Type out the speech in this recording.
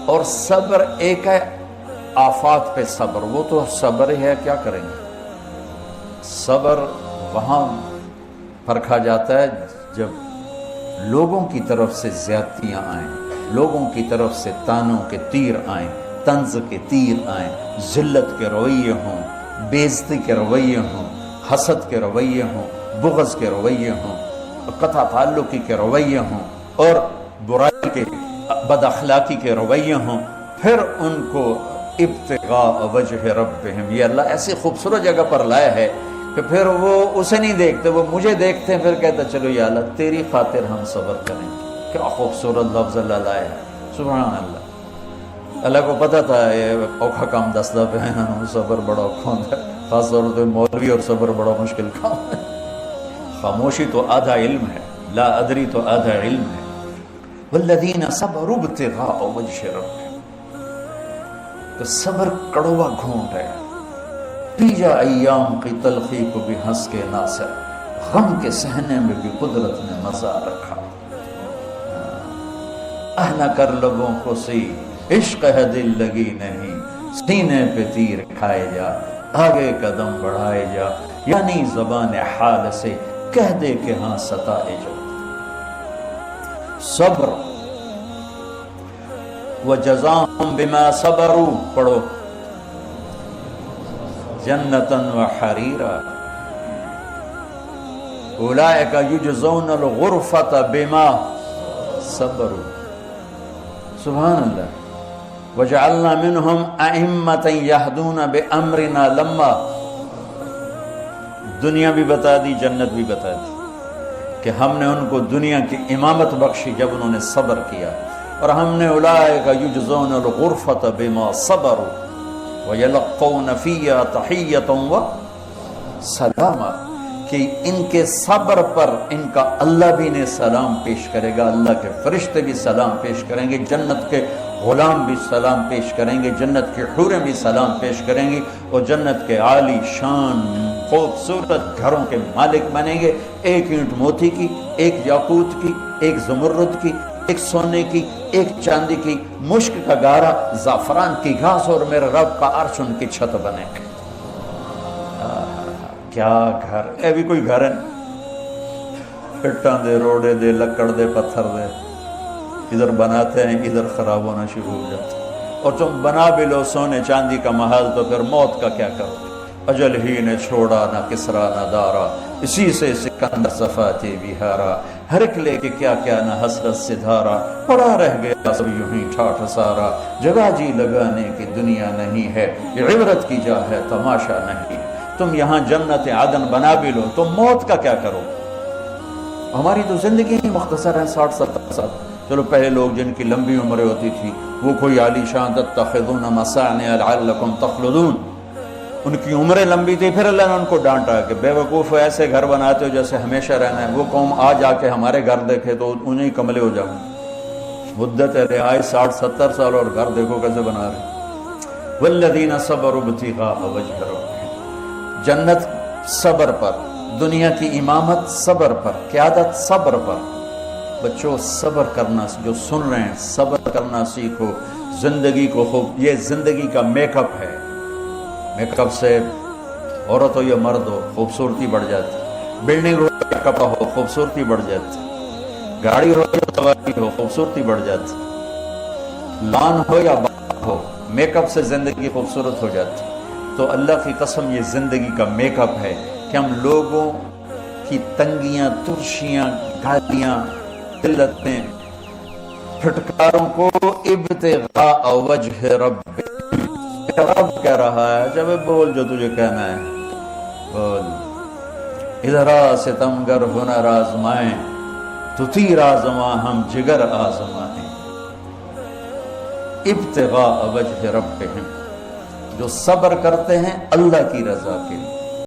اور صبر ایک ہے آفات پہ صبر، وہ تو صبر ہی ہے، کیا کریں گے؟ صبر وہاں پرکھا جاتا ہے جب لوگوں کی طرف سے زیادتیاں آئیں، لوگوں کی طرف سے تانوں کے تیر آئیں، طنز کے تیر آئیں، ذلت کے رویے ہوں، بےعزتی کے رویے ہوں، حسد کے رویے ہوں، بغض کے رویے ہوں، قطع تعلقی کے رویے ہوں، اور برائی کے بد اخلاقی کے رویے ہوں، پھر ان کو ابتغاء وجہ ربہم، یہ اللہ ایسی خوبصورت جگہ پر لایا ہے کہ پھر وہ اسے نہیں دیکھتے، وہ مجھے دیکھتے ہیں، پھر کہتا چلو یا اللہ تیری خاطر ہم صبر کریں گے۔ کیا خوبصورت لفظ اللہ لایا ہے، سبحان اللہ۔ اللہ کو پتہ تھا یہ اوکھا کام دستا پہ صبر بڑا اوکھا ہوتا ہے، خاص طور پہ مولوی اور صبر بڑا مشکل کام ہے۔ خاموشی تو آدھا علم ہے، لا ادری تو آدھا علم ہے۔ والذین صبروا ابتغاء وجہ ربہم، تو صبر کڑوا گھونٹ ہے، پی جا ایام کی تلخی کو بھی ہنس کے ناصر، غم کے سہنے میں بھی قدرت نے مزہ رکھا۔ نہ کر لبوں کو سی عشق ہے دل لگی نہیں، سینے پہ تیر کھائے جا آگے قدم بڑھائے جا، یعنی زبان حال سے کہہ دے کہ ہاں ستائے جا۔ صبر وجزاہم بما صبروا، پڑھو جنتاً وحریرا اولئک یجزون الغرفۃ بما صبروا، سبحان اللہ۔ وجعلنا منہم ائمۃ یہدون بامرنا لما، دنیا بھی بتا دی جنت بھی بتا دی کہ ہم نے ان کو دنیا کی امامت بخشی جب انہوں نے صبر کیا، اور ہم نے اولئک یجزون الغرفۃ بما صبروا وَيَلَقَّوْنَ فِيهَا تَحِيَّةً وَسَلَامًا، کہ ان کے صبر پر ان کا اللہ بھی نے سلام پیش کرے گا، اللہ کے فرشتے بھی سلام پیش کریں گے، جنت کے غلام بھی سلام پیش کریں گے، جنت کی حوریں بھی سلام پیش کریں گے، اور جنت کے عالی شان خوبصورت گھروں کے مالک بنیں گے، ایک اینٹ موتی کی، ایک یاقوت کی، ایک زمرد کی، ایک سونے کی، ایک چاندی کی، مشک کا گارا، زعفران کی گھاس، اور میرے رب کا عرش ان کی چھت بنے گا۔ کیا گھر، اے بھی کوئی گھر ہے، پھٹاں دے، روڑے دے، لکڑ دے، پتھر دے، ادھر بناتے ہیں ادھر خراب ہونا شروع ہو جاتا، اور تم بنا بھی لو سونے چاندی کا محل تو پھر موت کا کیا کرو؟ اجل ہی نے چھوڑا نہ کسرا نہ دارا، اسی سے سکندر صفاتی بہارا، ہر ایک لے کے کیا کیا نہ حسرت سے دھارا، پڑا رہ گیا سب یوں ہی ٹھاٹھ سارا، جگہ جی لگانے کی دنیا نہیں ہے، یہ عبرت کی جا ہے تماشا نہیں، تم یہاں جنت عدن بنا بھی لو تم موت کا کیا کرو؟ ہماری تو زندگی ہی مختصر ہے، 60-70 سال۔ چلو پہلے لوگ جن کی لمبی عمریں ہوتی تھی وہ کوئی عالی شان تتخذون مصانع لعلکم تخلدون، ان کی عمریں لمبی تھی، پھر اللہ نے ان کو ڈانٹا کہ بے وقوف ایسے گھر بناتے ہو جیسے ہمیشہ رہنا ہے، وہ قوم آ جا کے ہمارے گھر دیکھے تو انہیں کملے ہو جاؤں، مدت رہائی 60-70 سال اور گھر دیکھو کیسے بنا رہے۔ والذین صبروا ابتغاء وجہ ربہم، جنت صبر پر، دنیا کی امامت صبر پر، قیادت صبر پر۔ بچوں صبر کرنا، جو سن رہے ہیں صبر کرنا سیکھو، زندگی کو خوب، یہ زندگی کا میک اپ ہے، میک اپ سے عورت ہو یا مرد ہو خوبصورتی بڑھ جاتی، بلڈنگ ہو یا کپڑا ہو خوبصورتی بڑھ جاتی، گاڑی ہو یا سواری ہو خوبصورتی بڑھ جاتی، لان ہو یا باغ ہو، میک اپ سے زندگی خوبصورت ہو جاتی۔ تو اللہ کی قسم یہ زندگی کا میک اپ ہے کہ ہم لوگوں کی تنگیاں، ترشیاں، گالیاں، قلتیں، پھٹکاروں کو ابتغاء وجہ رب، رب کہہ رہا ہے جب بول جو تجھے کہنا ہے بول، ادھر آ ستمگر ہنر آزمائیں تو تیر آزماں ہم جگر آزمائیں، ابتغاء وجہ ربہم، جو صبر کرتے ہیں اللہ کی رضا کے لیے۔